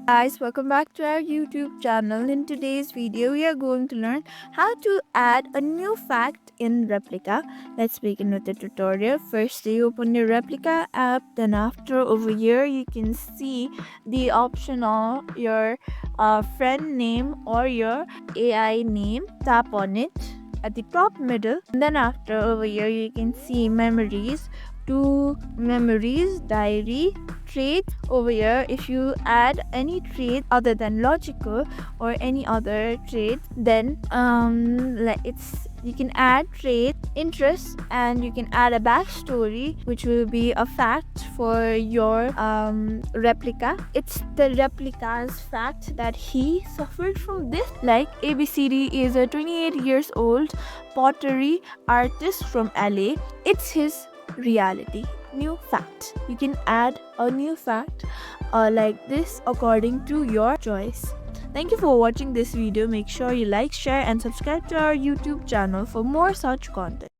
Guys, welcome back to our YouTube channel. In today's video, we are going to learn how to add a new fact in Replika. Let's begin with the tutorial. Firstly, open your Replika app. Then after, over here, you can see the option of your friend name or your AI name. Tap on it at the top middle. And then after, over here, you can see memories, to memories, diary, trait. Over here, if you add any trait other than logical or any other trait, then you can add trait, interest, and you can add a backstory which will be a fact for your replica. It's the replica's fact that he suffered from this. Like, ABCD is a 28 years old pottery artist from LA. It's his reality. New fact. You can add a new fact like this according to your choice. Thank you for watching this video. Make sure you like, share, and subscribe to our YouTube channel for more such content.